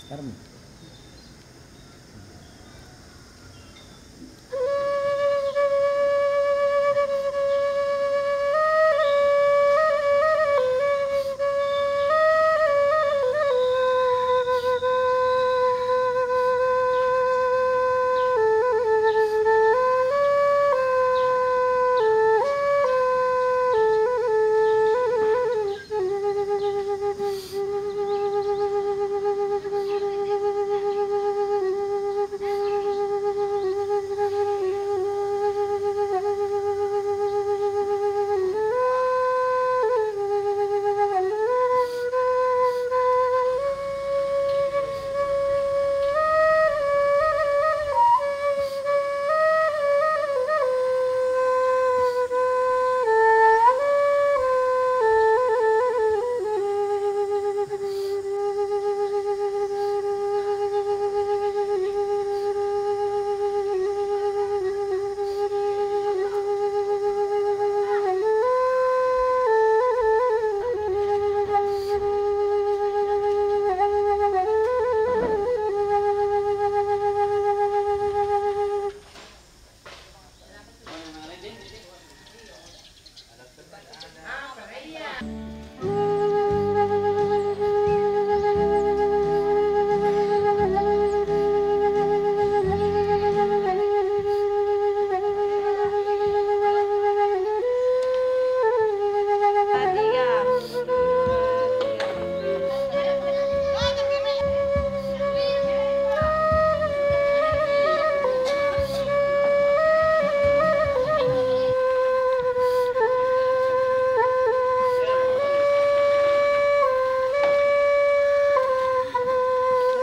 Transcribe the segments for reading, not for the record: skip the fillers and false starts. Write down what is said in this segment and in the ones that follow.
Karmi.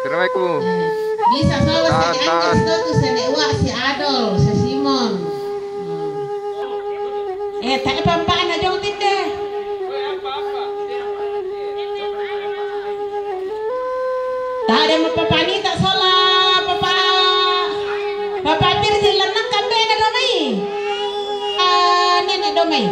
Assalamualaikum. Bisa selalu si Anjas tuh si Newa, si Adol, si Simon. Tak apa-apaan aja utin deh. Tak ada apa-apa nih tak salah Papa Pir dilenang kambe na domay. Nenek domay.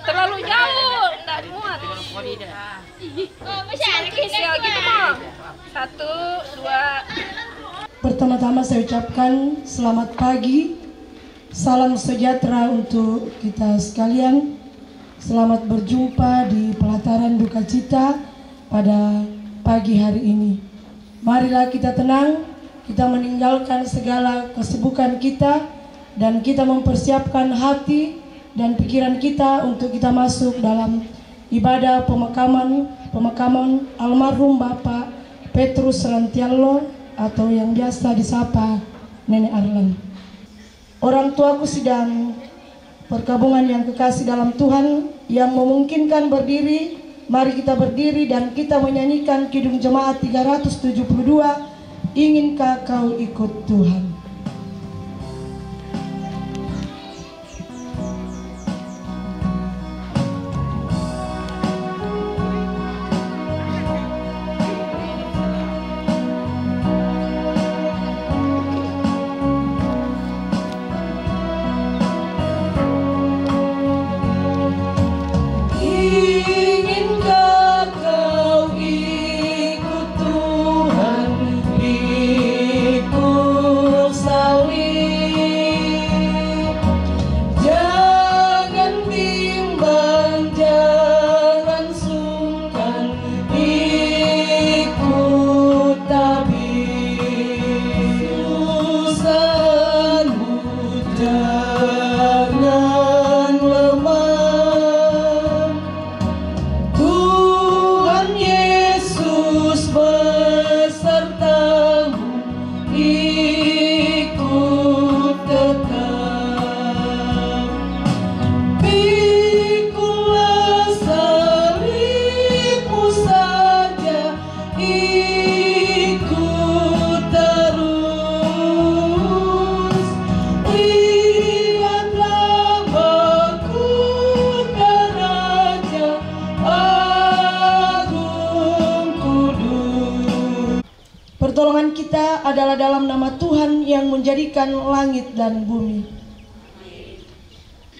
Terlalu jauh, enggak dimuat. Spesial gitu mah. 1, 2. Pertama-tama saya ucapkan selamat pagi, salam sejahtera untuk kita sekalian. Selamat berjumpa di pelataran duka cita pada pagi hari ini. Marilah kita tenang, kita meninggalkan segala kesibukan kita, dan kita mempersiapkan hati dan pikiran kita untuk kita masuk dalam ibadah pemakaman almarhum Bapak Petrus Rantialo atau yang biasa disapa Nenek Arlan. Orang tuaku sedang perkabungan yang kekasih dalam Tuhan yang memungkinkan berdiri, mari kita berdiri dan kita menyanyikan Kidung Jemaat 372, Inginkah Kau Ikut Tuhan. Pertolongan kita adalah dalam nama Tuhan yang menjadikan langit dan bumi.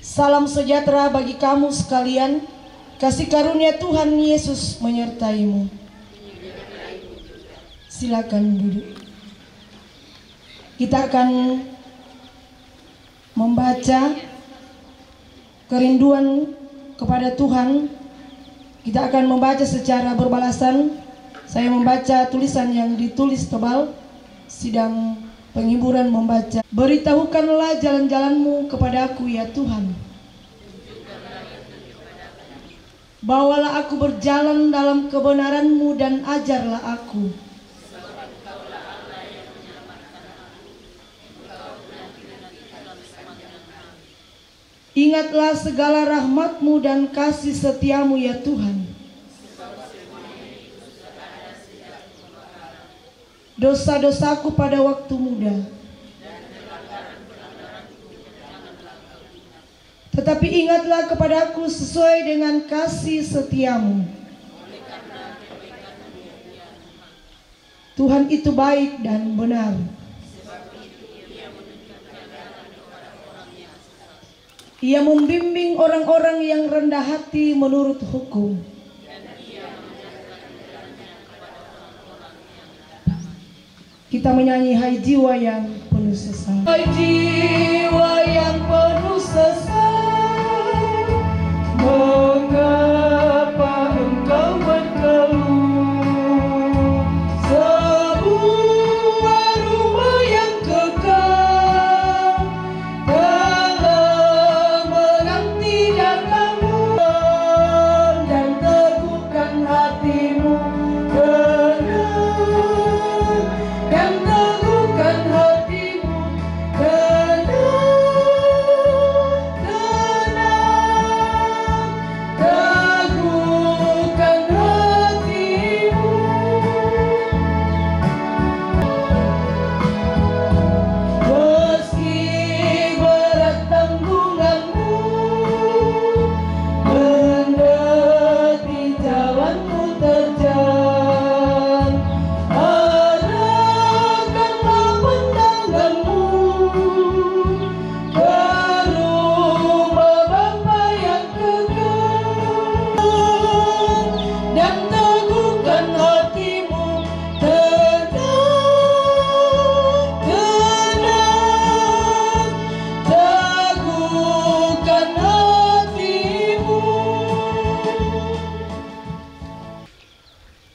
Salam sejahtera bagi kamu sekalian. Kasih karunia Tuhan Yesus menyertaimu. Silakan duduk. Kita akan membaca kerinduan kepada Tuhan. Kita akan membaca secara berbalasan. Saya membaca tulisan yang ditulis tebal, sidang penghiburan membaca. Beritahukanlah jalan-jalanmu kepadaku ya Tuhan. Bawalah aku berjalan dalam kebenaranmu dan ajarlah aku. Ingatlah segala rahmatmu dan kasih setiamu ya Tuhan. Dosa-dosaku pada waktu muda, tetapi ingatlah kepadaku sesuai dengan kasih setiamu. Tuhan itu baik dan benar. Ia membimbing orang-orang yang rendah hati menurut hukum. Kita menyanyi hai jiwa yang penuh sesat. Hai jiwa yang penuh sesat, mengapa engkau berkeluh? Sebuah rumah yang kekal telah menanti datangmu, dan teguhkan hatimu. Dan teguhkan hatimu, tenang.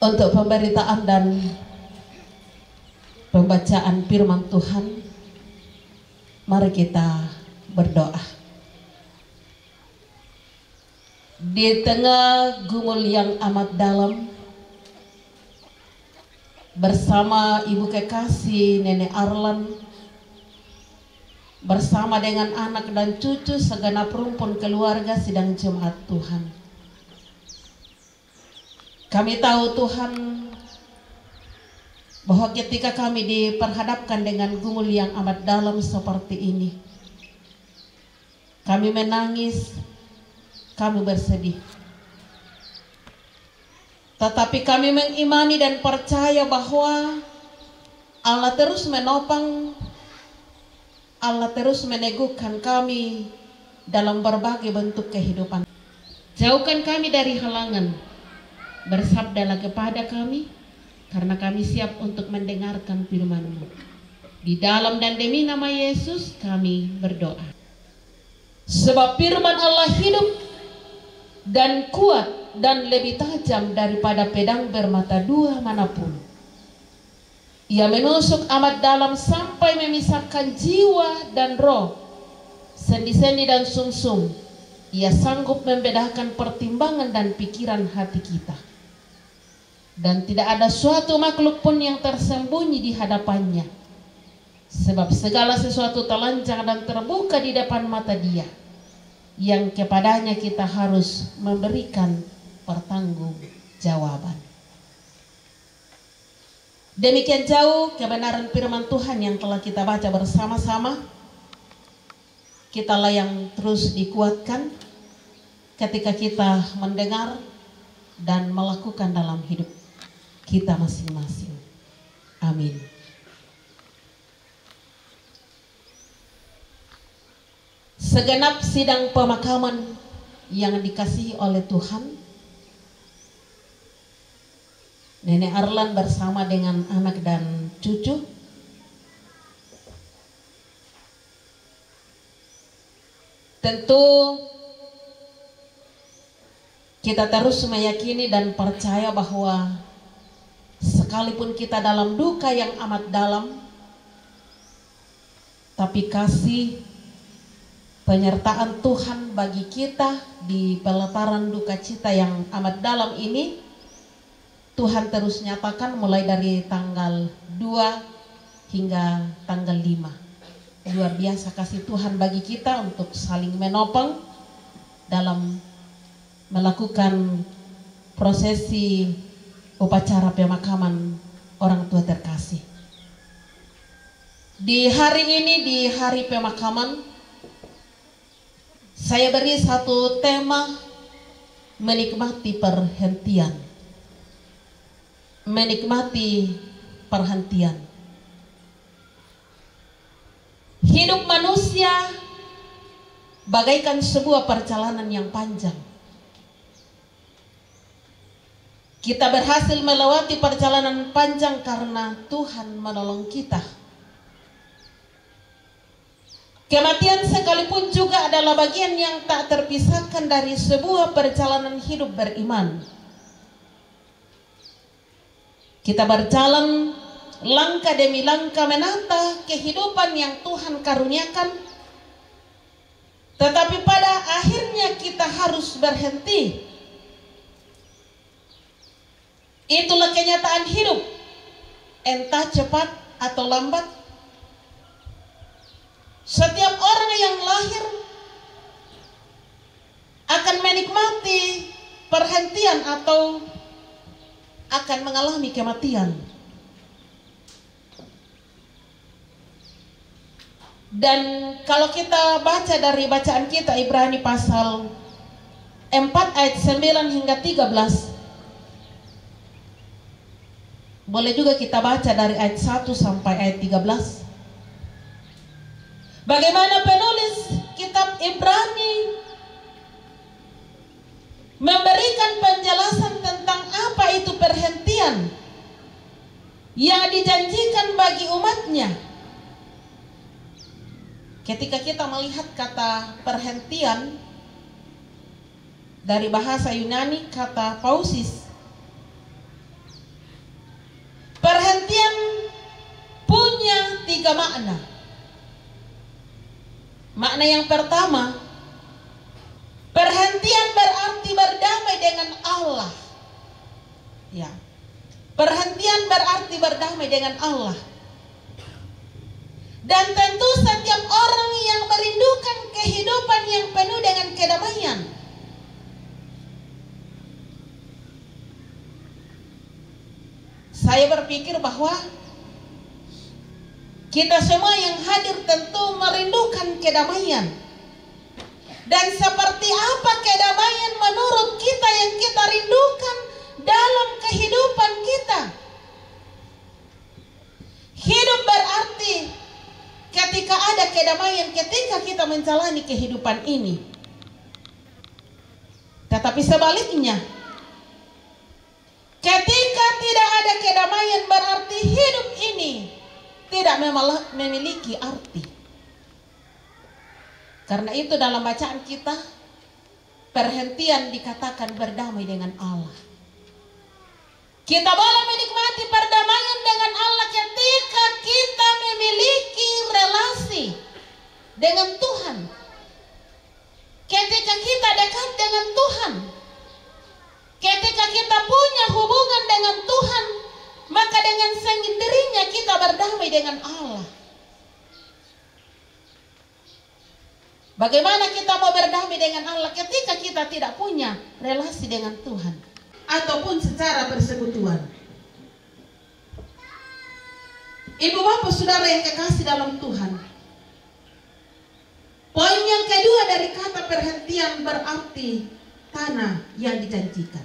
untuk pemberitaan dan pembacaan firman Tuhan. Mari kita berdoa. Di tengah gumul yang amat dalam, bersama Ibu Kekasih Nenek Arlan, bersama dengan anak dan cucu segenap rumpun keluarga sidang jemaat Tuhan, kami tahu Tuhan bahwa ketika kami diperhadapkan dengan gumul yang amat dalam seperti ini, kami menangis, kami bersedih. Tetapi kami mengimani dan percaya bahwa Allah terus menopang, Allah terus meneguhkan kami dalam berbagai bentuk kehidupan. Jauhkan kami dari halangan, bersabdalah kepada kami, karena kami siap untuk mendengarkan firman-Mu. Di dalam dan demi nama Yesus kami berdoa. Sebab firman Allah hidup dan kuat dan lebih tajam daripada pedang bermata dua manapun. Ia menusuk amat dalam sampai memisahkan jiwa dan roh, sendi-sendi dan sumsum. Ia sanggup membedakan pertimbangan dan pikiran hati kita. Dan tidak ada suatu makhluk pun yang tersembunyi di hadapannya. Sebab segala sesuatu telanjang dan terbuka di depan mata Dia, yang kepadanya kita harus memberikan pertanggungjawaban. Demikian jauh kebenaran firman Tuhan yang telah kita baca bersama-sama. Kitalah yang terus dikuatkan ketika kita mendengar dan melakukan dalam hidup kita masing-masing. Amin. Segenap sidang pemakaman yang dikasihi oleh Tuhan, Nenek Arlan bersama dengan anak dan cucu tentu kita terus meyakini dan percaya bahwa sekalipun kita dalam duka yang amat dalam, tapi kasih penyertaan Tuhan bagi kita di pelataran duka cita yang amat dalam ini, Tuhan terus nyatakan mulai dari tanggal 2 hingga tanggal 5. Luar biasa kasih Tuhan bagi kita untuk saling menopang dalam melakukan prosesi upacara pemakaman orang tua terkasih. Di hari ini, di hari pemakaman, saya beri satu tema, menikmati perhentian. Menikmati perhentian. Hidup manusia bagaikan sebuah perjalanan yang panjang. Kita berhasil melewati perjalanan panjang karena Tuhan menolong kita. Kematian sekalipun juga adalah bagian yang tak terpisahkan dari sebuah perjalanan hidup beriman. Kita berjalan langkah demi langkah menata kehidupan yang Tuhan karuniakan, tetapi pada akhirnya kita harus berhenti. Itulah kenyataan hidup, entah cepat atau lambat. Setiap orang yang lahir akan menikmati perhentian atau akan mengalami kematian. Dan kalau kita baca dari bacaan kita Ibrani pasal 4 ayat 9 hingga 13, boleh juga kita baca dari ayat 1 sampai ayat 13. Bagaimana penulis kitab Ibrani memberikan penjelasan tentang apa itu perhentian yang dijanjikan bagi umatnya. Ketika kita melihat kata perhentian dari bahasa Yunani, kata pausis, 3 makna. Makna yang pertama, perhentian berarti berdamai dengan Allah. Ya. Perhentian berarti berdamai dengan Allah. Dan tentu setiap orang yang merindukan kehidupan yang penuh dengan kedamaian. Saya berpikir bahwa kita semua yang hadir tentu merindukan kedamaian. Dan seperti apa kedamaian menurut kita yang kita rindukan dalam kehidupan kita? Hidup berarti ketika ada kedamaian, ketika kita menjalani kehidupan ini. Tetapi sebaliknya, ketika tidak ada kedamaian berarti hidup ini tidak memiliki arti. Karena itu dalam bacaan kita, perhentian dikatakan berdamai dengan Allah. Kita boleh menikmati perdamaian dengan Allah ketika kita memiliki relasi dengan Tuhan. Ketika kita dekat dengan Tuhan. Ketika kita punya hubungan dengan Tuhan, maka dengan sendirinya kita berdamai dengan Allah. Bagaimana kita mau berdamai dengan Allah ketika kita tidak punya relasi dengan Tuhan ataupun secara persekutuan? Ibu bapak saudara yang kekasih dalam Tuhan, poin yang kedua dari kata perhentian berarti tanah yang dijanjikan.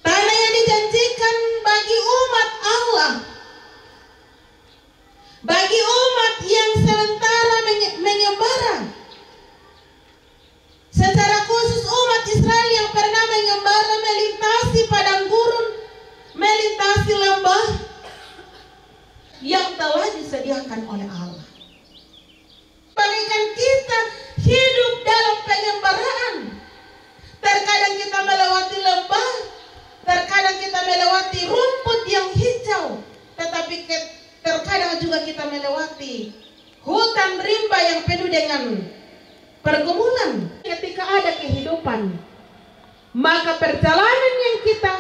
Tanah yang dijanjikan bagi umat Allah, bagi umat yang sementara mengembara. Secara khusus umat Israel yang pernah mengembara melintasi padang gurun, melintasi lembah yang telah disediakan oleh Allah. Bagaikan kita hidup dalam pengembaraan. Terkadang kita melewati lembah, terkadang kita melewati rumput yang hijau, tetapi terkadang juga kita melewati hutan rimba yang penuh dengan pergumulan. Ketika ada kehidupan, maka perjalanan yang kita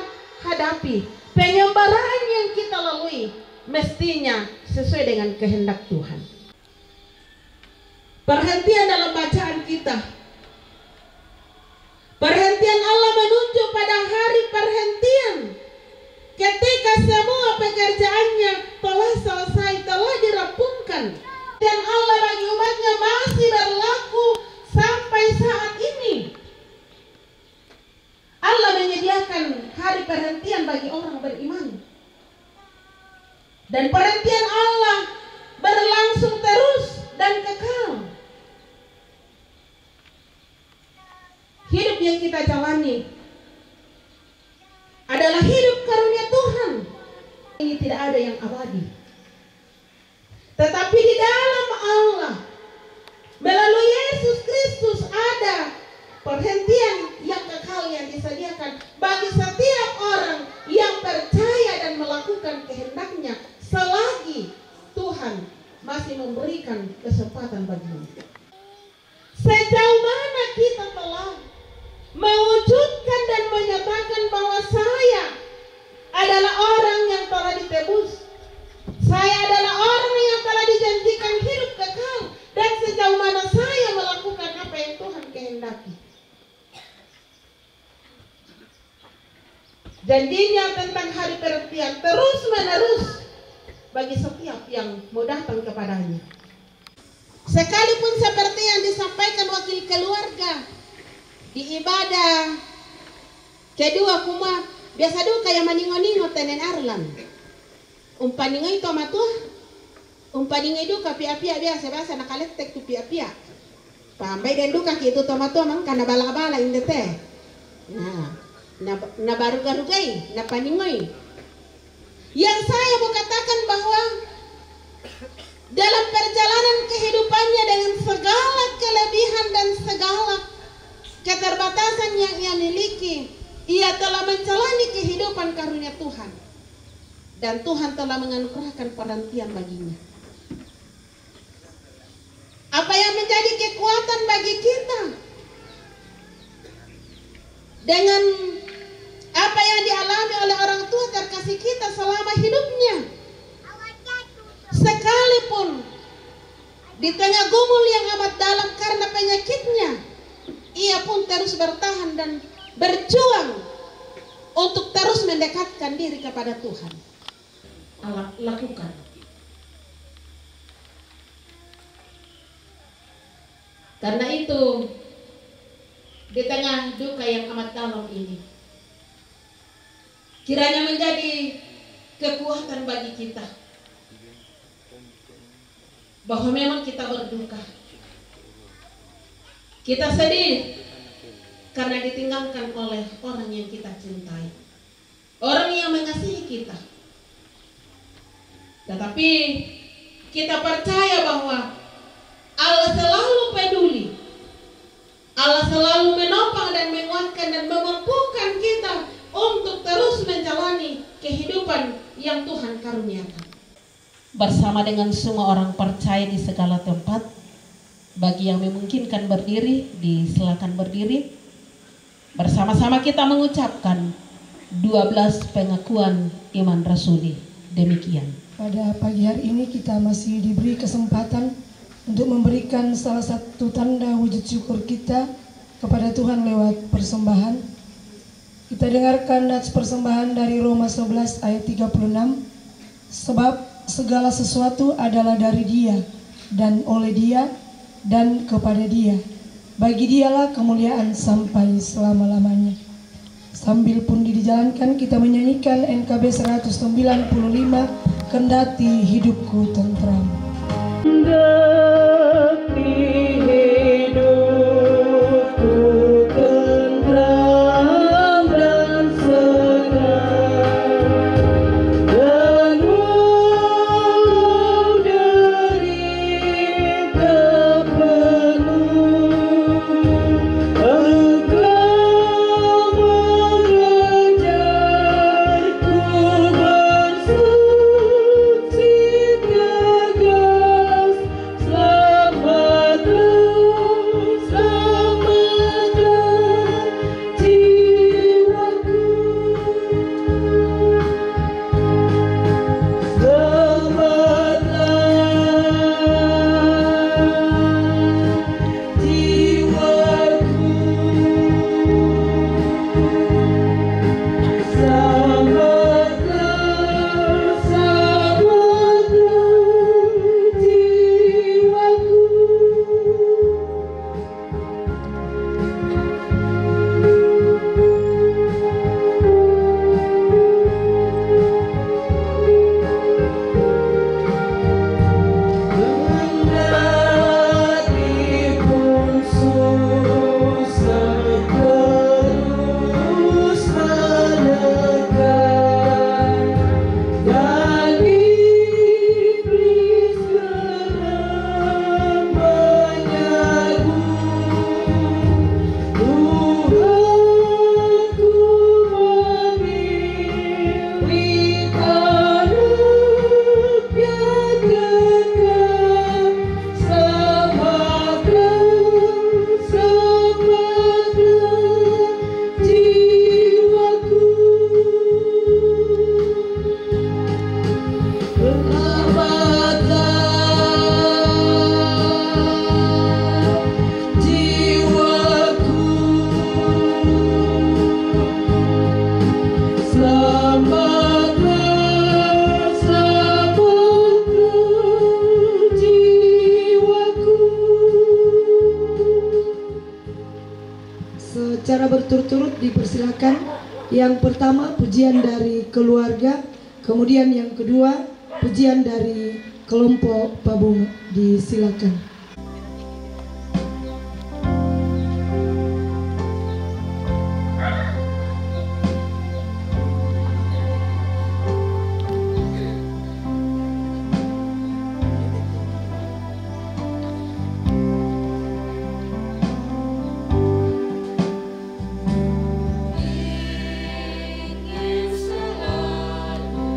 hadapi, pengembaraan yang kita lalui, mestinya sesuai dengan kehendak Tuhan. Perhentian dalam bacaan kita, perhentian Allah menunjuk pada hari perhentian ketika semua pekerjaannya telah selesai, telah dirampungkan, dan Allah bagi umatnya masih berlaku sampai saat ini. Allah menyediakan hari perhentian bagi orang beriman, dan perhentian Allah berlangsung terus dan kekal. Hidup yang kita jalani adalah hidup karunia Tuhan. Ini tidak ada yang abadi. Tetapi di dalam Allah, melalui Yesus Kristus ada perhentian yang kekal yang disediakan bagi setiap orang yang percaya dan melakukan kehendaknya selagi Tuhan masih memberikan kesempatan baginya. Sejauh mana kita telah mewujudkan dan menyatakan bahwa saya adalah orang yang telah ditebus, saya adalah orang yang telah dijanjikan hidup kekal, dan sejauh mana saya melakukan apa yang Tuhan kehendaki. Janjinya tentang hari perhentian terus menerus bagi setiap yang mau datang kepadanya. Sekalipun seperti yang disampaikan wakil keluarga di ibadah kedua kuma biasa duka yang maningo-ningo tenen Arlan. Umpaningoy tomatua, umpaningoy duka pia-pia biasa nakaletek tu pia-pia. Pambay dan duka gitu tomatua mang kana bala-bala indete. Na baru-garugay, na paningoy. Yang saya mau katakan bahwa dalam perjalanan kehidupannya dengan segala kelebihan dan segala keterbatasan yang ia miliki, ia telah menjalani kehidupan karunia Tuhan. dan Tuhan telah menganugerahkan penantian baginya. Apa yang menjadi kekuatan bagi kita dengan apa yang dialami oleh orang tua terkasih kita selama hidupnya, sekalipun di tengah gumul yang amat dalam karena penyakitnya, ia pun terus bertahan dan berjuang untuk terus mendekatkan diri kepada Tuhan. Allah lakukan. Karena itu, di tengah duka yang amat dalam ini, kiranya menjadi kekuatan bagi kita bahwa memang kita berduka, kita sedih karena ditinggalkan oleh orang yang kita cintai, orang yang mengasihi kita. Tetapi kita percaya bahwa Allah selalu peduli, Allah selalu menopang dan menguatkan dan memampukan kita untuk terus menjalani kehidupan yang Tuhan karuniakan. Bersama dengan semua orang percaya di segala tempat, bagi yang memungkinkan berdiri, disilakan berdiri. Bersama-sama kita mengucapkan 12 pengakuan iman rasuli. Demikian. Pada pagi hari ini kita masih diberi kesempatan untuk memberikan salah satu tanda wujud syukur kita kepada Tuhan lewat persembahan. Kita dengarkan nats persembahan dari Roma 11 ayat 36. Sebab segala sesuatu adalah dari Dia dan oleh Dia dan kepada Dia. Bagi Dialah kemuliaan sampai selama-lamanya. Sambil pun dijalankan, kita menyanyikan NKB 195, Kendati Hidupku Tentram. Kendati hidupku tentram dan segar, dan walau derita penuh, Engkau mengajarku bersuci tegas. Selamatlah jiwaku, selamatlah jiwaku, selamatlah jiwaku. Kendati pun susah terus menekan, dan iblis kerap menyerbu, Tuhanku memilih anaknya kekal. Selamatlah jiwaku, selamatlah jiwaku, selamatlah jiwaku. Secara berturut-turut dipersilakan. Yang pertama pujian dari keluarga, kemudian yang kedua pujian dari kelompok Pabung. Disilakan. Ingin selalu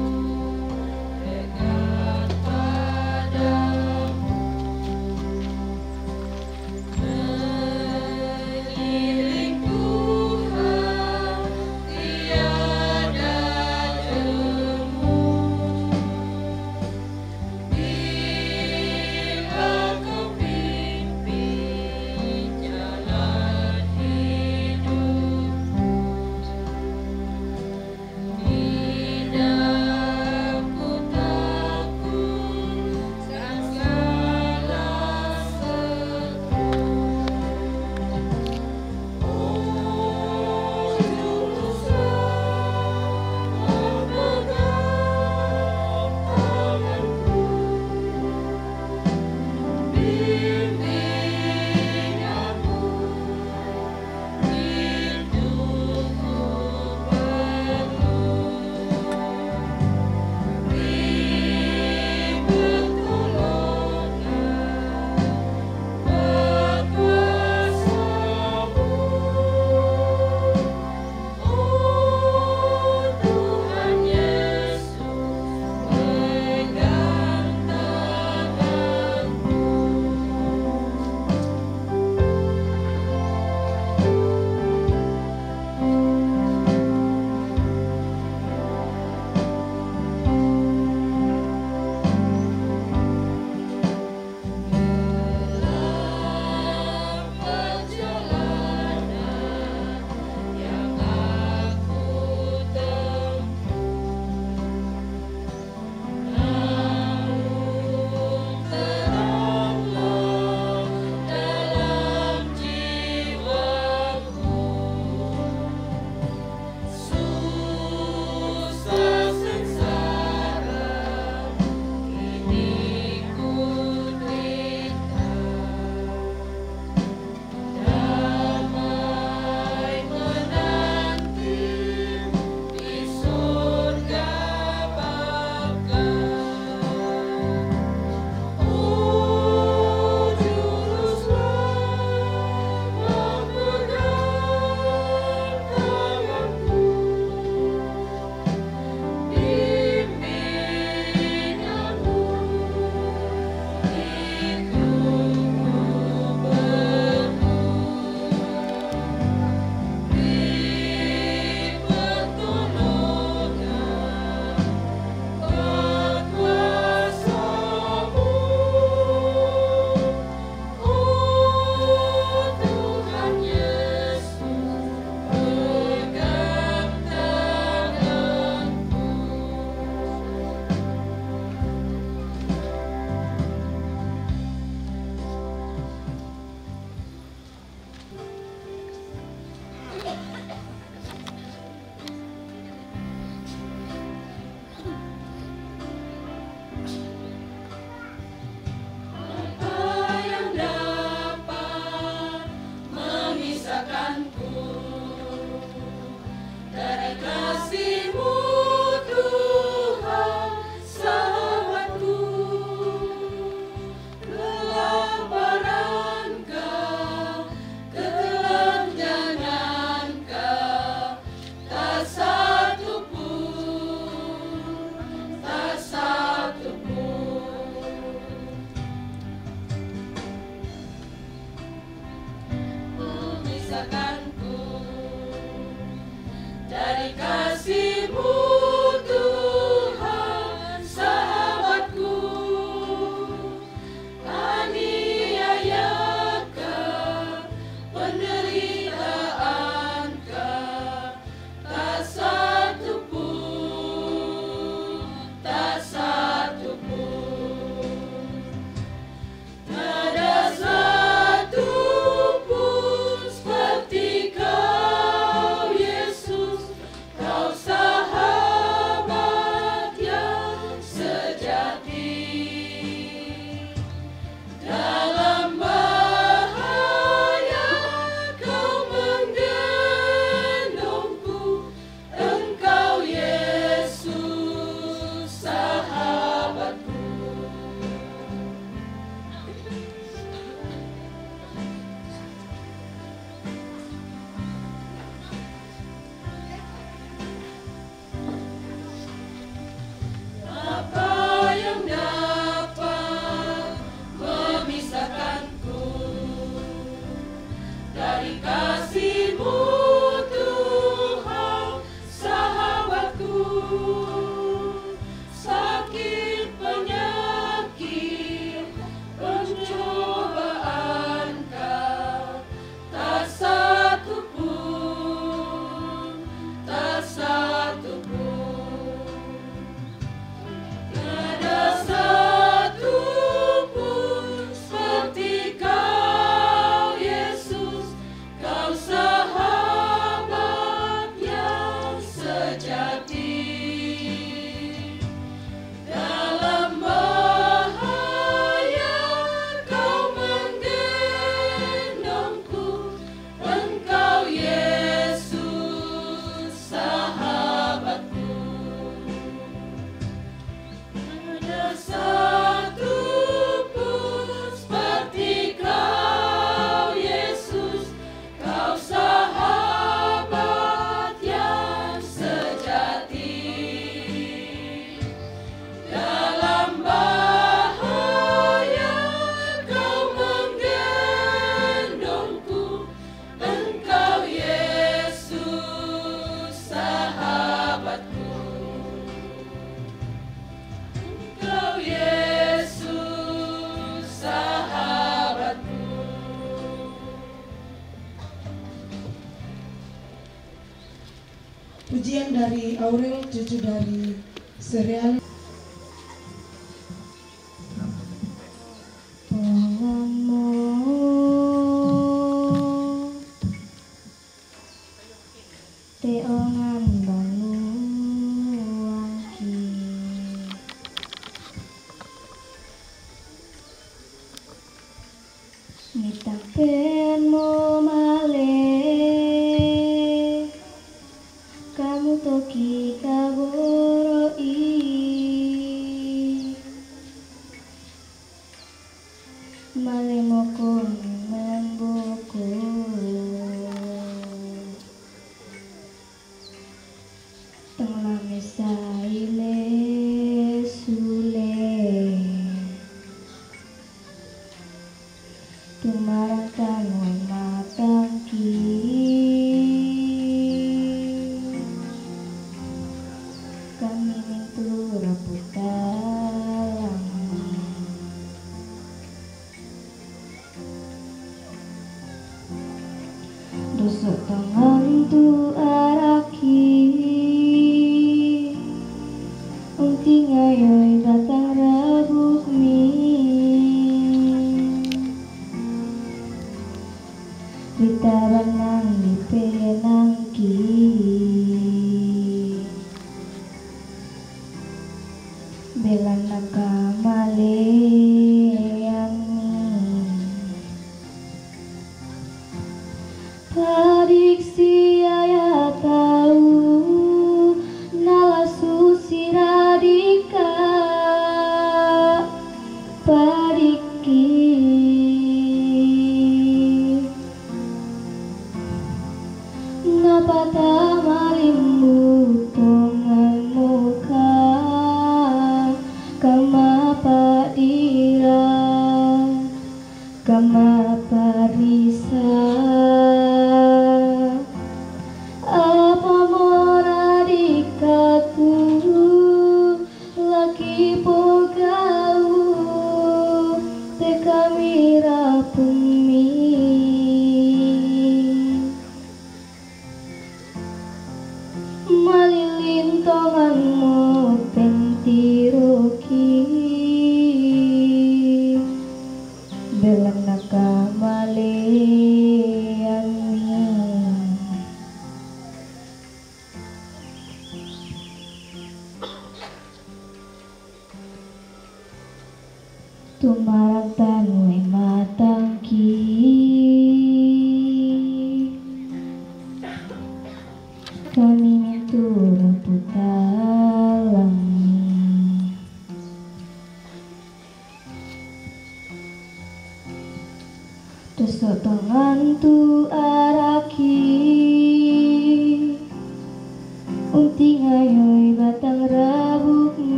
pujian dari Aurel, cucu dari Serial.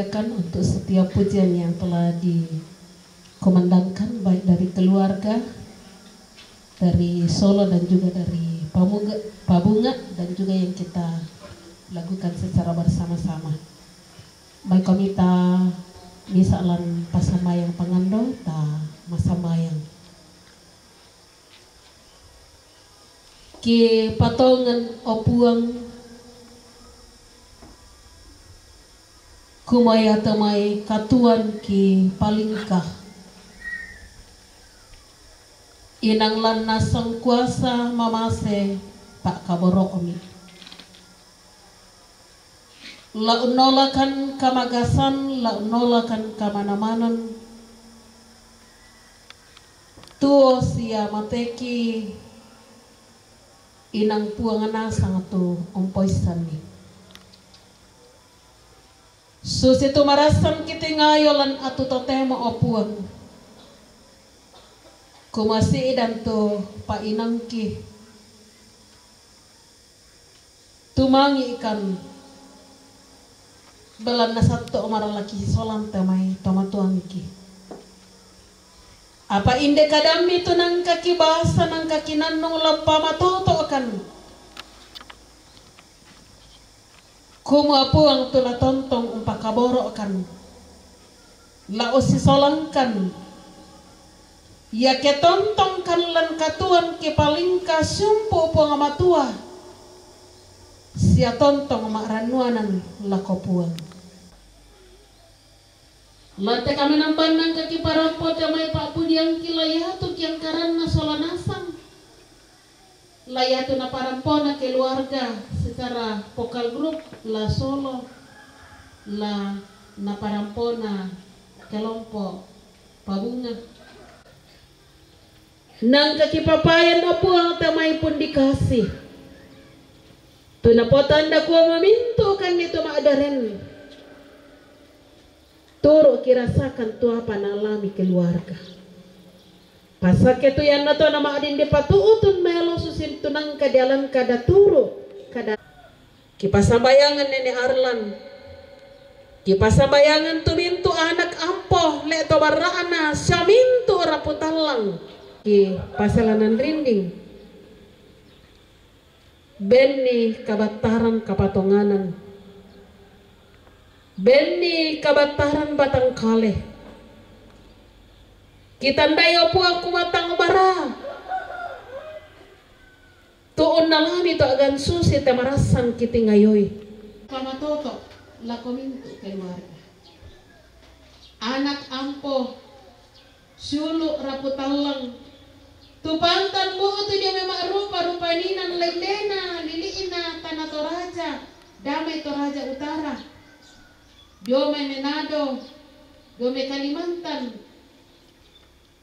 dipersilakan untuk setiap pujian yang telah dikumandangkan, baik dari keluarga, dari Solo dan juga dari Pabunga, dan juga yang kita lakukan secara bersama-sama. Baik kami ta misalan pasamayang pangando ta masamayang ki patongan opuang kumaya tamay katuan ki palingkah inanglan nasang kuasa mamase Pak Kaboro Omi launolakan kamagasan, launolakan kamana-manan tuo siya mateki inang puangana sangat tu ompoisan ni susi tu marasan kiti ngayolan atu totemo opuang kumasi dan tu pa inang ki tumangi ikan belan na satu omara laki solang tamay tomatuang ki apa inde kadambi tu nang kaki bahasa nang kaki nanong lampa matoto kan kumu apuang tu la tontong umpa kaboro kan la osi solang kan ya ke tontong kan lan katuan ki paling ka sumpu puang amatua sia tontong makranuanan la kopuang late kami nampan nang kaki parampot yang may Pak Pudiang kilayatu kiang karana solanasang layatu na parampona keluarga secara pokal grup la Solo la na parampona kelompok Pabunga nang kaki papayan opuang tamay pun dikasih tu na potanda ko maminto kan dito maadaren turo kirasakan tu apa nalami keluarga pasak itu yang nato nama adin di patuutun melo susin tunang kadalan kada turo kada kipasambayangan nenek Arlan kipasambayangan tu mintu anak ampoh le to barana syamintu raputalang ki pasalanan rinding benni kabataran kapatonganan benni kabataran batang kale kita ndayo puang kumatang bara tuon nalami to agan susi temarasan kiti ngayoy pamatoto lakominto keluarga anak ampo sulu raputalang tupantan buo tu dia memang rupa ninan lendena liliina tanah Toraja damai Toraja Utara Dome Menado, Dome Kalimantan,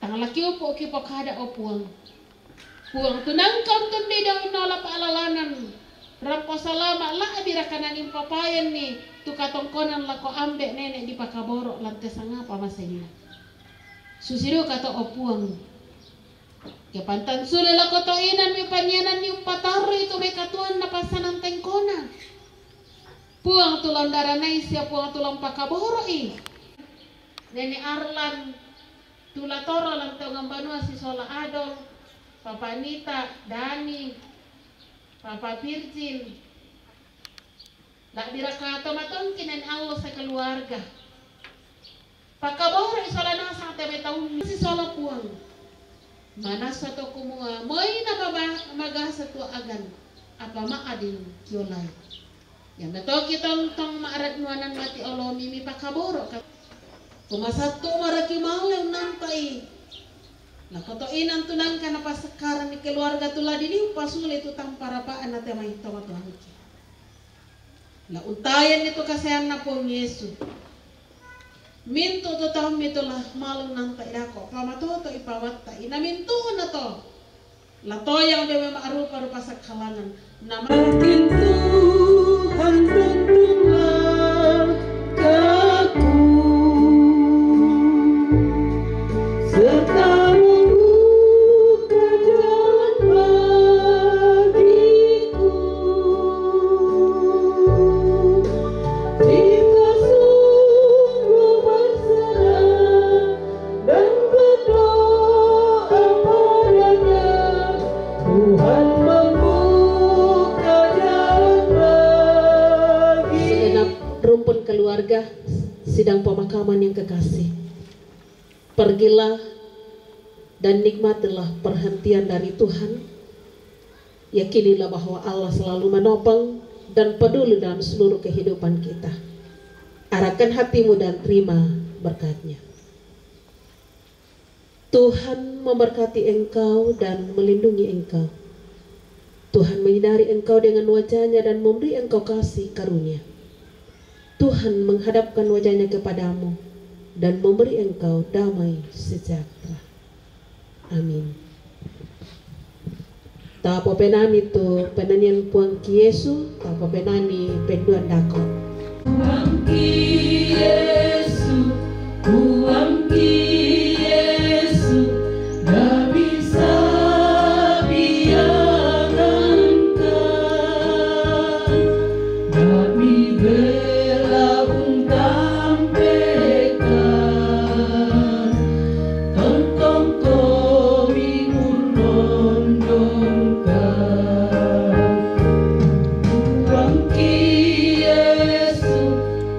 tang laki opo kipo kada opuang, puang tunangkam tundi daw nolap alalanan, rapo salama la abirakanan impapayan ni tukatongkonan lako ambek nenek di Pakaboro lantes ngapa masenya, susiru kata opuang, kepantan sule lako toinan mi panyanan ni umpataru itu mereka tuan napasanan tengkona. Puang tulang daranai siap puang tulang Pakaboro nenek Arlan tula toro lantau ngambanua si Sola Adol Papa Anita Dani Papa Virgin lak dirakato matongkin nenek Allah sa keluarga Pakaboro isola nasa teme tahun si Sola puang mana satu kumua moy na magasa tu agan apa maadin kiolay yang betul kita tong maarat nuanan mati Allah mimi Pakaboro cuma satu maraki malam nantai lah koto inan tunang kana pas sekarang di keluarga tula dini upasuli itu tanpa rapaan na temay tawa tuhan lah utayan itu kasihan na po Yesu minto to tahu mitulah malam nantai dako pamatoto ipawatta ina minto na to lah to yang dia memang rupa sakalangan nama Tuhan renunglah kaku serta membuka jalan bagiku jika Pergilah dan nikmatilah perhentian dari Tuhan. Yakinilah bahwa Allah selalu menopang dan peduli dalam seluruh kehidupan kita. Arahkan hatimu dan terima berkat-Nya. Tuhan memberkati engkau dan melindungi engkau. Tuhan menyinari engkau dengan wajah-Nya dan memberi engkau kasih karunia. Tuhan menghadapkan wajah-Nya kepadamu dan memberi engkau damai sejahtera. Amin. Tapo penani tu penanian puang ki Yesu, tapo penani penduan dako. Puang ki Yesu, puang ki Yesu, gak bisa biarkan kami berlabuh tampekan tentang kami murondongkan. Puang ki Yesu,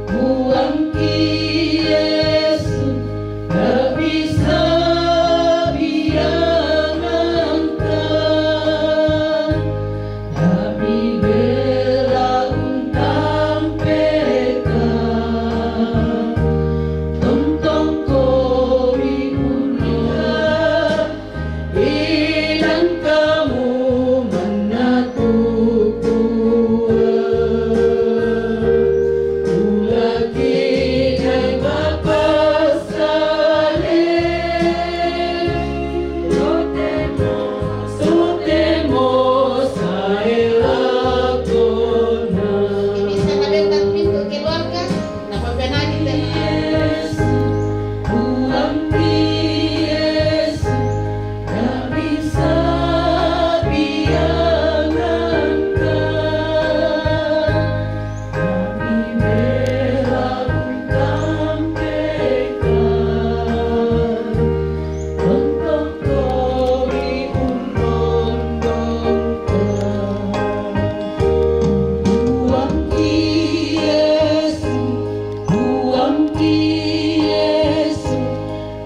puang ki Yesu, gak bisa biarkan kami berlabuh tampekan tentang kami murondongkan. Dan kamu menatup lagi dengan pasale sotemo saya lakona. Bisa nabentar pintu keluarga, napa penani teh. Puang ki Yesu, gak bisa biarkan kami berlabuh tampekan untuk kami murondongkan. Puang ki Yesu, puang ki Yesu,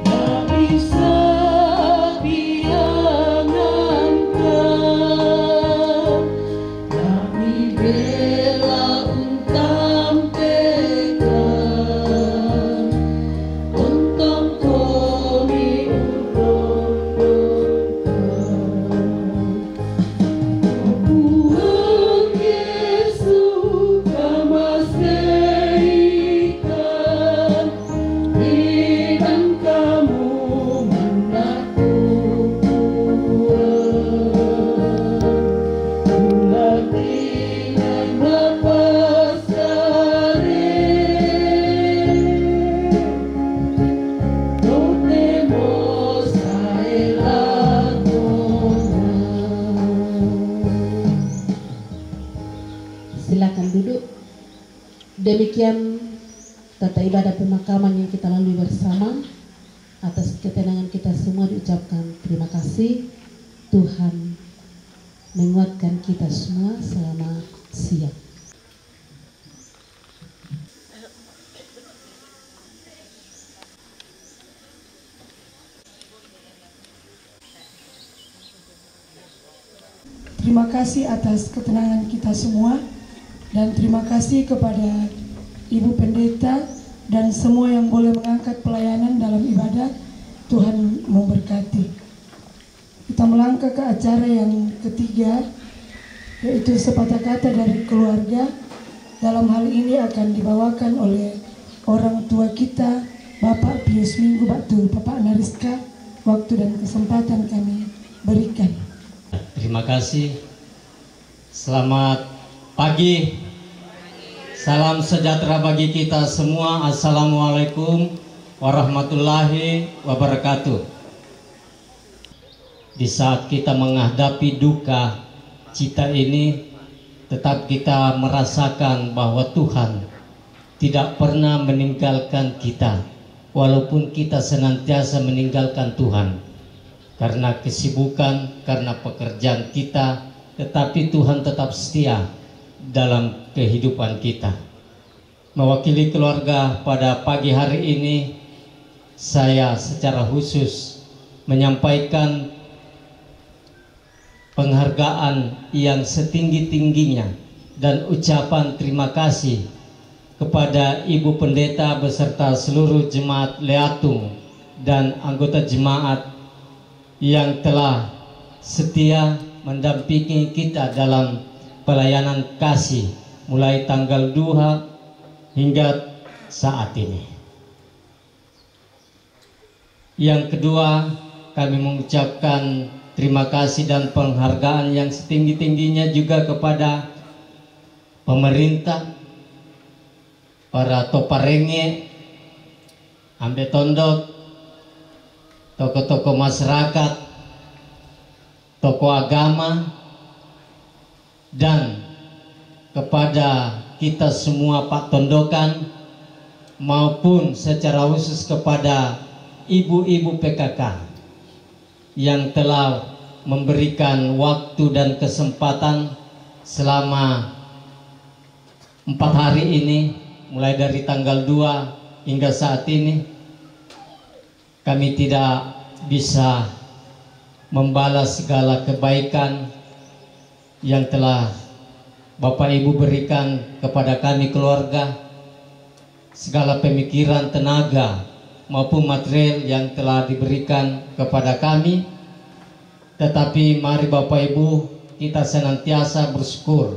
gak bisa biarkan kami berlabuh tampekan untuk kami murondongkan. Puang Yesus kamaseikan dan kamu menatup lagi dengan pasare totemo saya lakona. Silakan duduk. Demikian tata ibadah pemakaman yang kita lalui bersama. Atas ketenangan kita semua diucapkan terima kasih. Tuhan menguatkan kita semua. Selamat siang. Terima kasih atas ketenangan kita semua dan terima kasih kepada Ibu Pendeta dan semua yang boleh mengangkat pelayanan dalam ibadah. Tuhan memberkati. Kita melangkah ke acara yang ketiga, yaitu sepatah kata dari keluarga. Dalam hal ini akan dibawakan oleh orang tua kita, Bapak Pius Minggu Baktu, Bapak Nariska. Waktu dan kesempatan kami berikan. Terima kasih. Selamat pagi. Salam sejahtera bagi kita semua. Assalamualaikum warahmatullahi wabarakatuh. Di saat kita menghadapi duka cita ini, tetap kita merasakan bahwa Tuhan tidak pernah meninggalkan kita, walaupun kita senantiasa meninggalkan Tuhan karena kesibukan, karena pekerjaan kita, tetapi Tuhan tetap setia dalam kehidupan kita. Mewakili keluarga pada pagi hari ini, saya secara khusus menyampaikan penghargaan yang setinggi-tingginya dan ucapan terima kasih kepada Ibu Pendeta beserta seluruh jemaat Leatung dan anggota jemaat yang telah setia mendampingi kita dalam pelayanan kasih mulai tanggal 2 hingga saat ini. Yang kedua, kami mengucapkan terima kasih dan penghargaan yang setinggi-tingginya juga kepada pemerintah, para toparenge, ambe tondok, tokoh-tokoh masyarakat, tokoh agama, dan kepada kita semua Pak Tondokan, maupun secara khusus kepada ibu-ibu PKK yang telah memberikan waktu dan kesempatan selama 4 hari ini, mulai dari tanggal 2 hingga saat ini. Kami tidak bisa membalas segala kebaikan yang telah Bapak Ibu berikan kepada kami keluarga, segala pemikiran, tenaga maupun material yang telah diberikan kepada kami. Tetapi mari Bapak Ibu, kita senantiasa bersyukur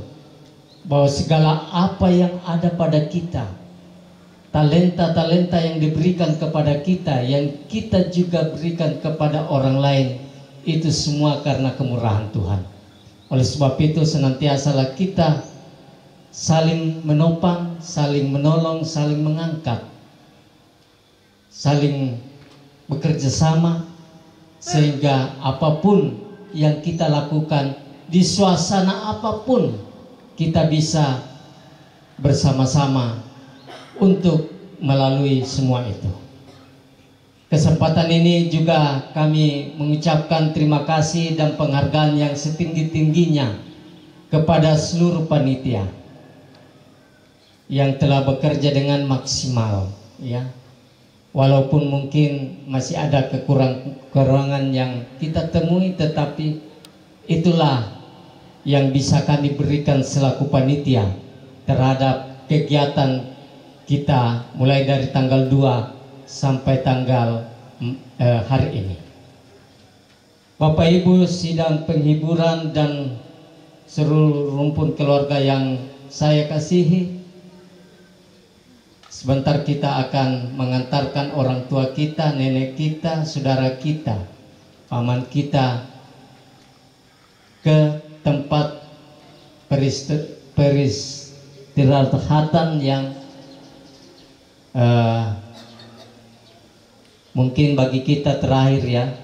bahwa segala apa yang ada pada kita, talenta-talenta yang diberikan kepada kita, yang kita juga berikan kepada orang lain, itu semua karena kemurahan Tuhan. Oleh sebab itu senantiasalah kita saling menopang, saling menolong, saling mengangkat, saling bekerja sama, sehingga apapun yang kita lakukan di suasana apapun, kita bisa bersama-sama untuk melalui semua itu. Kesempatan ini juga kami mengucapkan terima kasih dan penghargaan yang setinggi-tingginya kepada seluruh panitia yang telah bekerja dengan maksimal, ya. Walaupun mungkin masih ada kekurangan yang kita temui, tetapi itulah yang bisa kami berikan selaku panitia terhadap kegiatan kita mulai dari tanggal 2 sampai tanggal hari ini. Bapak Ibu sidang penghiburan dan seluruh rumpun keluarga yang saya kasihi, sebentar kita akan mengantarkan orang tua kita, nenek kita, saudara kita, paman kita ke tempat peristirahatan yang mungkin bagi kita terakhir, ya,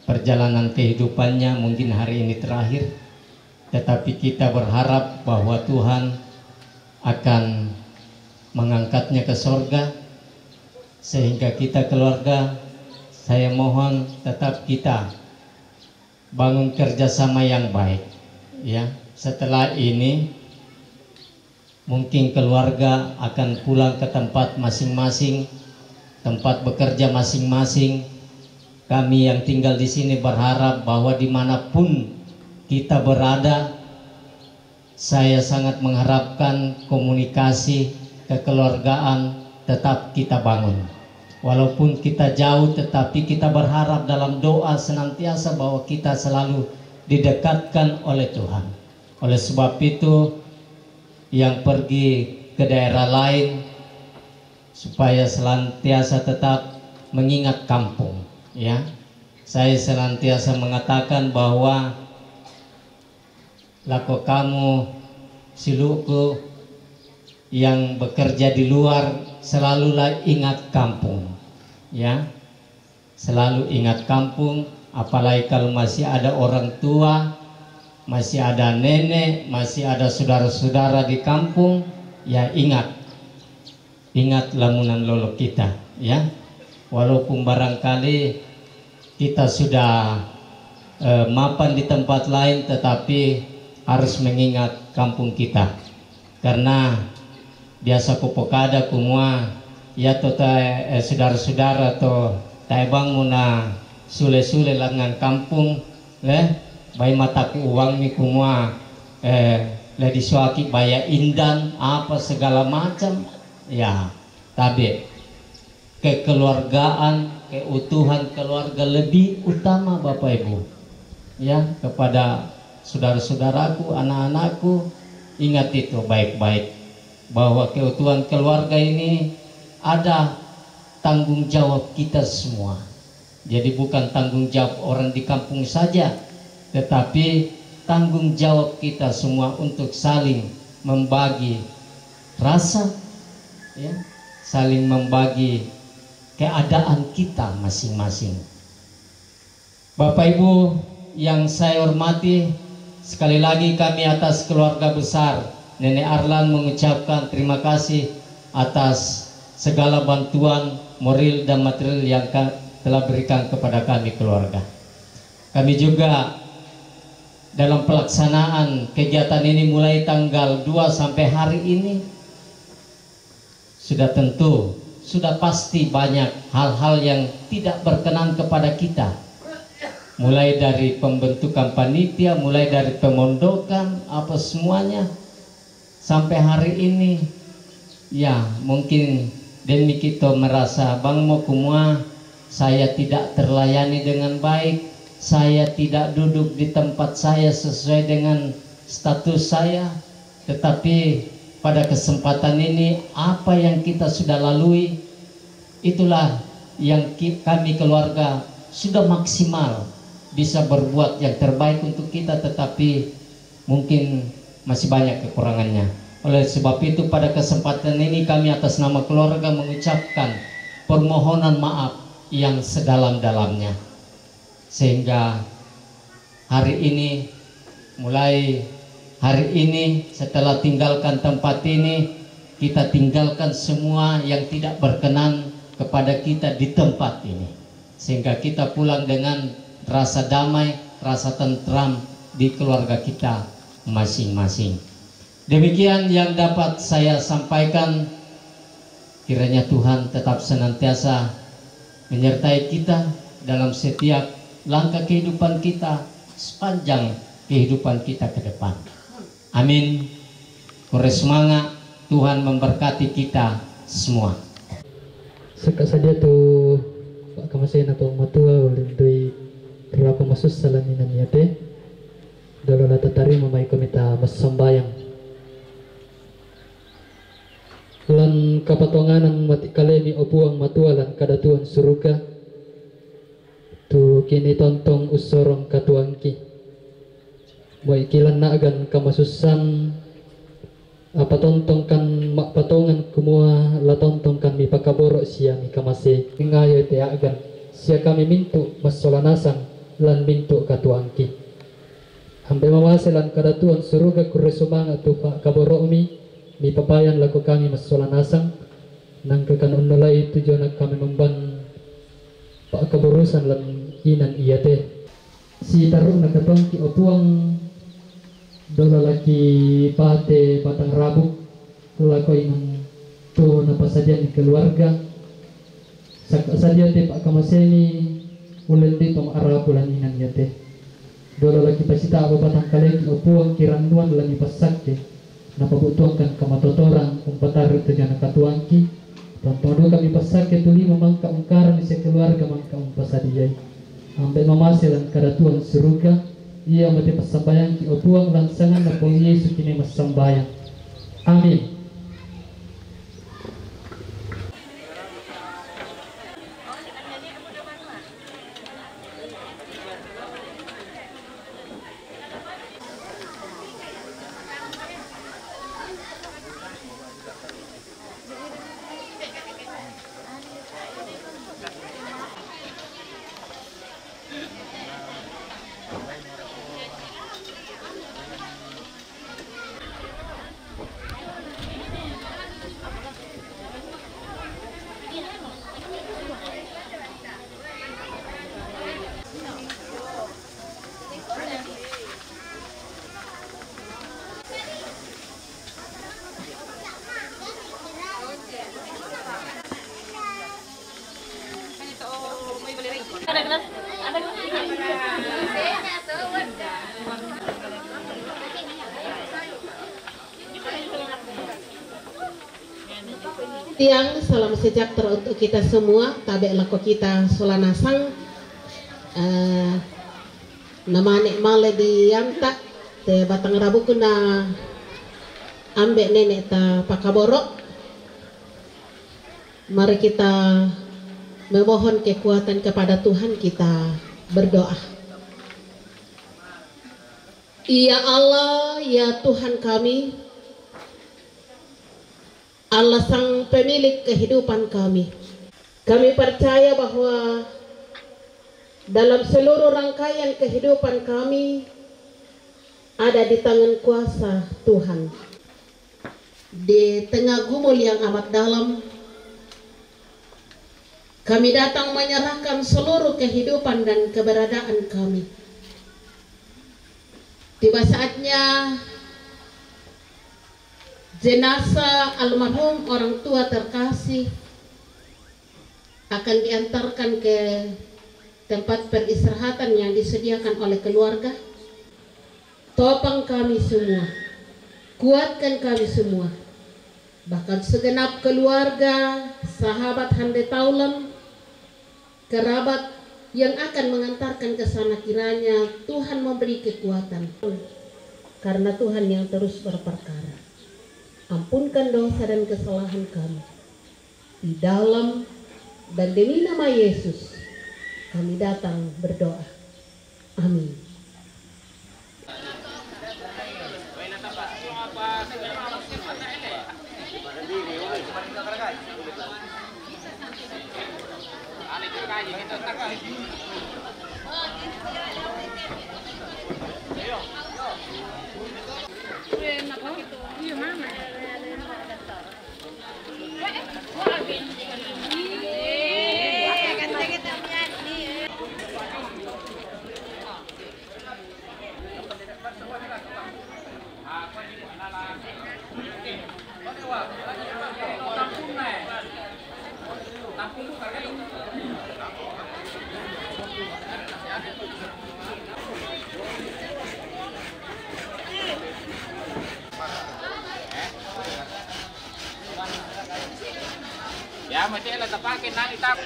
perjalanan kehidupannya mungkin hari ini terakhir, tetapi kita berharap bahwa Tuhan akan mengangkatnya ke sorga, sehingga kita keluarga, saya mohon tetap kita bangun kerjasama yang baik, ya. Setelah ini mungkin keluarga akan pulang ke tempat masing-masing, tempat bekerja masing-masing. Kami yang tinggal di sini berharap bahwa dimanapun kita berada, saya sangat mengharapkan komunikasi kekeluargaan tetap kita bangun. Walaupun kita jauh, tetapi kita berharap dalam doa senantiasa bahwa kita selalu didekatkan oleh Tuhan. Oleh sebab itu, yang pergi ke daerah lain supaya senantiasa tetap mengingat kampung, ya. Saya senantiasa mengatakan bahwa lako kamu siluku yang bekerja di luar, selalulah ingat kampung, ya. Selalu ingat kampung, apalagi kalau masih ada orang tua, masih ada nenek, masih ada saudara-saudara di kampung, ya ingat lamunan lolo kita, ya. Walaupun barangkali kita sudah mapan di tempat lain, tetapi harus mengingat kampung kita, karena biasa kupokada kumua ya saudara-saudara to taibang muna sule-sule langan kampung bayi mataku uang ni kumua le disuaki baya indan apa segala macam ya, tapi kekeluargaan, keutuhan keluarga lebih utama Bapak Ibu ya. Kepada saudara-saudaraku, anak-anakku, ingat itu baik-baik bahwa keutuhan keluarga ini ada tanggung jawab kita semua. Jadi bukan tanggung jawab orang di kampung saja, tetapi tanggung jawab kita semua untuk saling membagi rasa ya, saling membagi keadaan kita masing-masing. Bapak Ibu yang saya hormati, sekali lagi kami atas keluarga besar Nenek Arlan mengucapkan terima kasih atas segala bantuan moral dan material yang telah berikan kepada kami keluarga. Kami juga dalam pelaksanaan kegiatan ini mulai tanggal 2 sampai hari ini sudah tentu, sudah pasti banyak hal-hal yang tidak berkenan kepada kita. Mulai dari pembentukan panitia, mulai dari pemondokan, apa semuanya. Sampai hari ini, ya mungkin demi kita merasa Bang mau kumua, saya tidak terlayani dengan baik, saya tidak duduk di tempat saya sesuai dengan status saya. Tetapi pada kesempatan ini, apa yang kita sudah lalui, itulah yang kami keluarga sudah maksimal bisa berbuat yang terbaik untuk kita, tetapi mungkin masih banyak kekurangannya. Oleh sebab itu pada kesempatan ini kami atas nama keluarga mengucapkan permohonan maaf yang sedalam-dalamnya, sehingga hari ini, mulai hari ini setelah tinggalkan tempat ini, kita tinggalkan semua yang tidak berkenan kepada kita di tempat ini, sehingga kita pulang dengan rasa damai, rasa tentram di keluarga kita masing-masing. Demikian yang dapat saya sampaikan. Kiranya Tuhan tetap senantiasa menyertai kita dalam setiap langkah kehidupan kita sepanjang kehidupan kita ke depan. Amin. Kore semangat, Tuhan memberkati kita semua. Sadia tu Pak Kamasena po matua ulindui berapa masus salaminan yate dalam lata tarima may komita masambayang lan kapatonganan mati kalemi opuang matualan kadatuan suruga tu kini tontong usorong katuangki mo ikilan naagan kamasusan apa tontongkan mak patongan kumua la tontongkan mi pakaboro siya mi kamase ngayo te agan siya kami mintu masolanasan lan mintu katuangki hampe mamaselan kadatuan suruga kuresumanga tu kaboro mi papayan laku kami masolanasang nang kekan unulai tujuan kami memban pak kaburusan lan inan iya teh si taruh na katongki opuang dola laki pate batang rabuk lako inang tu napasadyan ni keluarga sadia teh pak kamaseni ulen dito arapulan inan iya teh dola laki pasita apa batang kaleki opuang kiranduan lan ipasakte napabutuangkan kamatotoran umpatar tujuan katuangki tantodo kami pasake tuli memangka ungkaran di keluarga mangka umpasadiyai ambe mamasilan kadatuan suruga ia mati pasambayang ki opuang lansangan na pong Yesus kini masambayang. Amin. Tiang salam sejahtera untuk kita semua. Tabe lako kita solanasang namane male di yanta te batang rabu kuna ambek nenek ta pakaborok. Mari kita memohon kekuatan kepada Tuhan, kita berdoa. Ya Allah, ya Tuhan kami, Allah sang pemilik kehidupan kami. Kami percaya bahwa dalam seluruh rangkaian kehidupan kami ada di tangan kuasa Tuhan. Di tengah gumul yang amat dalam, kami datang menyerahkan seluruh kehidupan dan keberadaan kami. Tiba saatnya jenazah almarhum orang tua terkasih akan diantarkan ke tempat peristirahatan yang disediakan oleh keluarga. Topang kami semua, kuatkan kami semua, bahkan segenap keluarga, sahabat hande taulan, kerabat yang akan mengantarkan ke sana, kiranya Tuhan memberi kekuatan, karena Tuhan yang terus berperkara. Ampunkan dosa dan kesalahan kami. Di dalam dan demi nama Yesus kami datang berdoa. Amin. Ya, mesti lah tapakin nang itap.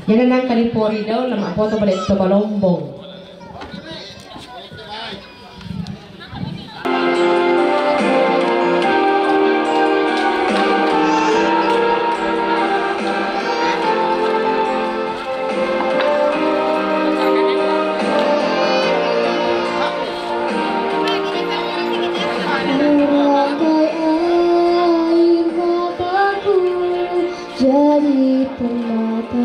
Yan ang kalipori daw, lama po ito balik ito balombong. Di permata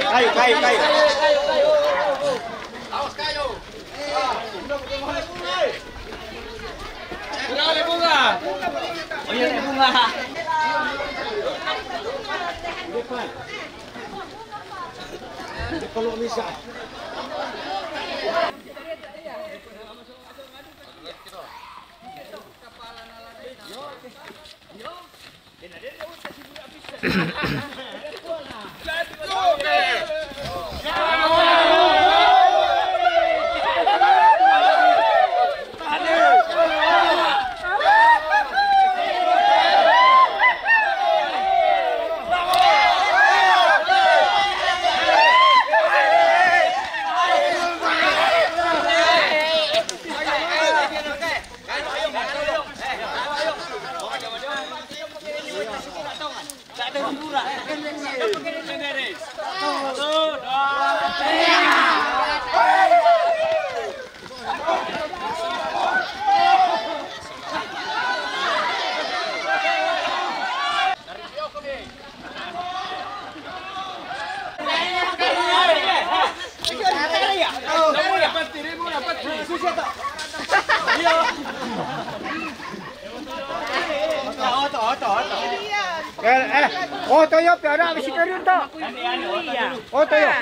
Kayu. Awas kayu. Bunga. Oh iya, bunga. Kalau bisa. Oto yo piara bisi kerun to. Oto yo.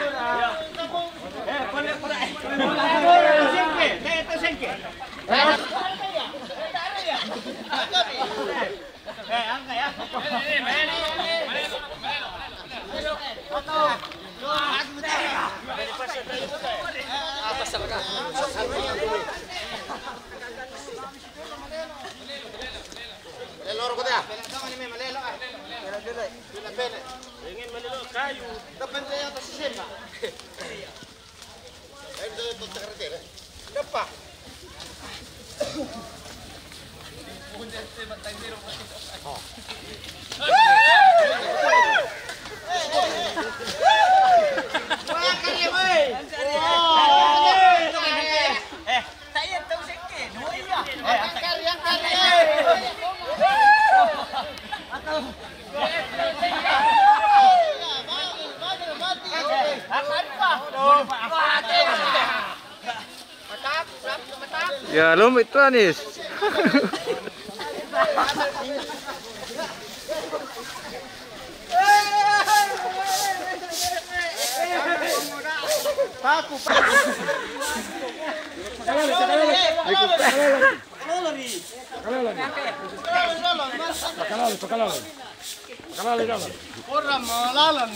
Lelor ko dia. Malelo ah. Ingin melelo kayu. Dapat saya atas sini. Kayu itu untuk carretera. Dapat. Saya tahu sikit. Ya, lumit itu Anis. Orang melalan.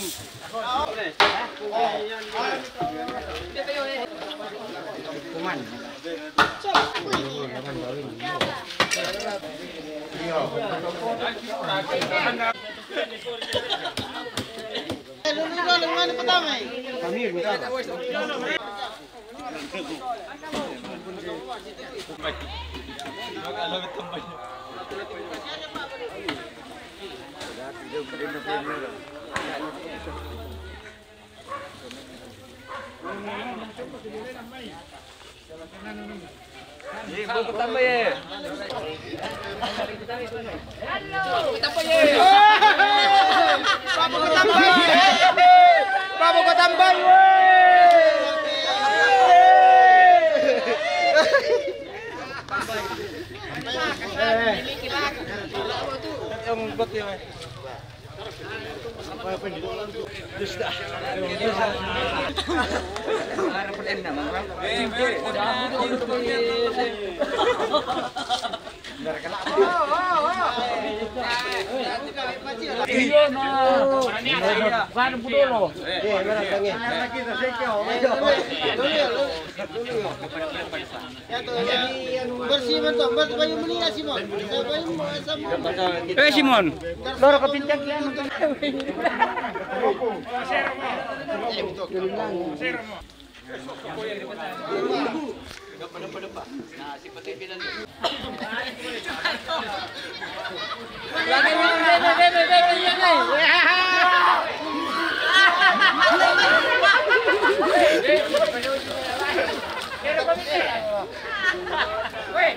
Kuman. Simon, loro kepincang kian. Woi,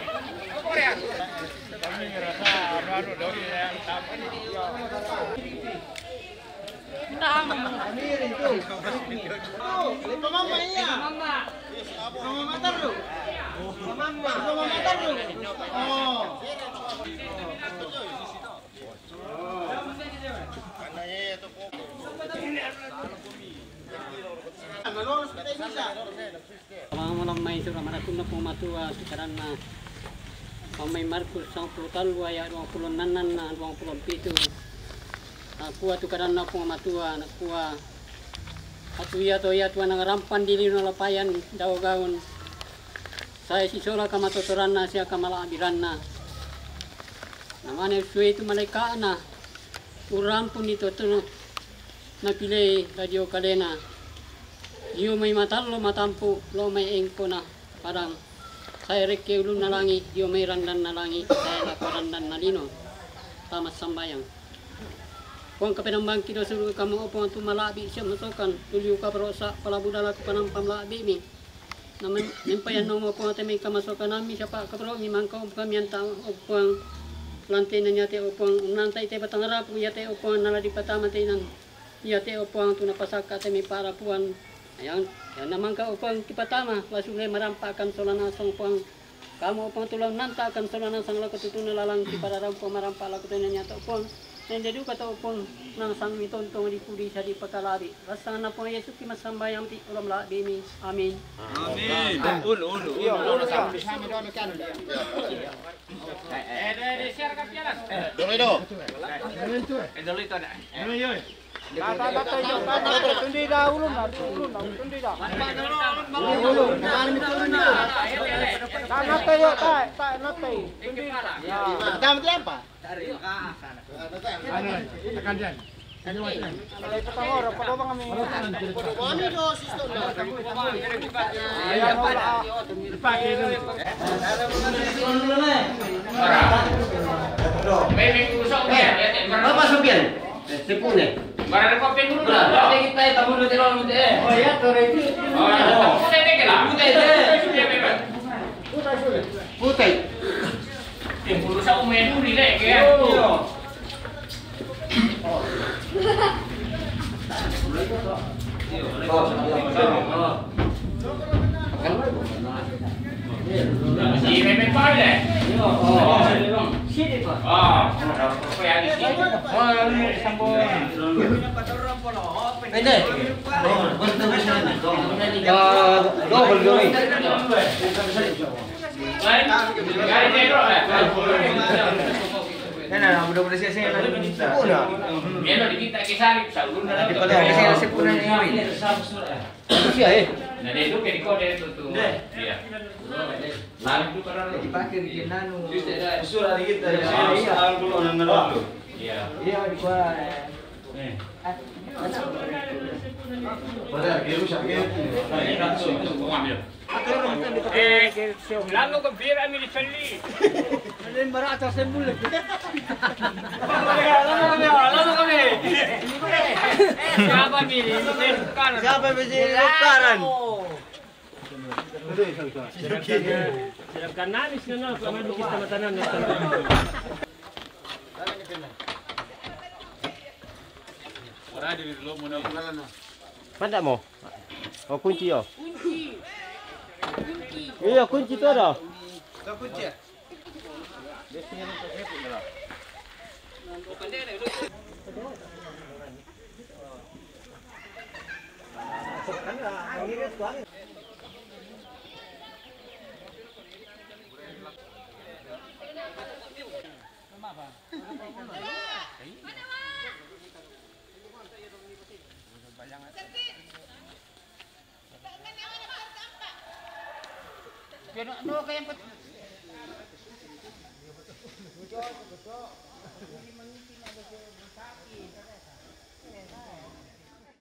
Pamama iya. Pamama taruh. Pamama taruh. Oh. Malam may surah marakun na pumatua sekarang na pamay Markus 10 ayat 26 na 27 kuat tu karena pumatua na kuat atuya toya tuan ngarampan dili no lapayan daw gaun saya sisola kamatotoran na siya kamalabiran na namanya suwe itu malaika na urang pun itu tu napilay radio kadena Dio may matalo matampu lo may engko na parang saya reke ulun na langi dio may randan na langi saya lako randan na lino tamat sambayang kung kapinambang kido suru kamu opong tu malabi siya masukan tuliu ka perosa palabudala ko panampam labi mi naman nimpayan no mo opong may kamasukan nami siya pa kapro mi mangka kami anta opong lantai na nyate opong nantay te batangarap yate opong naladi patama tenan yate opong tu napasaka te mi para puan Ayan, yan naman ka upang kipatama, wasulay marampakan solanasang pang kamu upang tulang nanta akan solanasang lakututu nalalang kipararang pang marampala kutu na nyata upang nandiyo kata upang nang sang mitontong di kudi sa di pakalabi. Basta na po Yesus kimasambayang ti ulam labi mi. Amin. Amin. Ulo. Bersama doa kan dia. Share ka pialas. Dolido. Dolito na. Tundi dah ulun tundi dah. Ulun, mana mitulun tu? Tak natai yo, tak natai. Tundi. Jam apa? Tekan jan. Mulai pertama orang pada bang kami. Kami do sistem dah. Dipakai dulu. Berapa Sofian? 10. Barang kopi dulu. Berapa kita tamu dulu terlalu muda. Oh ya, tore itu. Oh, saya dek lah. Putih. Yang perlu saya umen dulu deh, ya. Si memek pai deh. Sini Pak. Apa yang di sini? ini sambung. Ini. Double going. Lain. Kali dero lah. Nah, mudah-mudahan saya nanti minta. Melo diminta ke salib saulun na Di pada saya sepuna ini. Iya Nah, itu ke kode itu tuh. Iya. Salib itu karena dipakai di nanu. usul hari kita ya. Iya. Iya. Iya di kuah. Pada rusak ke. Lalu ke bir ambil celi. Lain barat atas sembul. Lalu kami. Siapa bini? Siapa biji lekaran? Siapkan nanis na kami lukis na matanan. Pada mo? Oh kunci yo. Kunci. Iya kunci tu ada. Tak kunci. Biasanya nak pakai pun dah. No kayak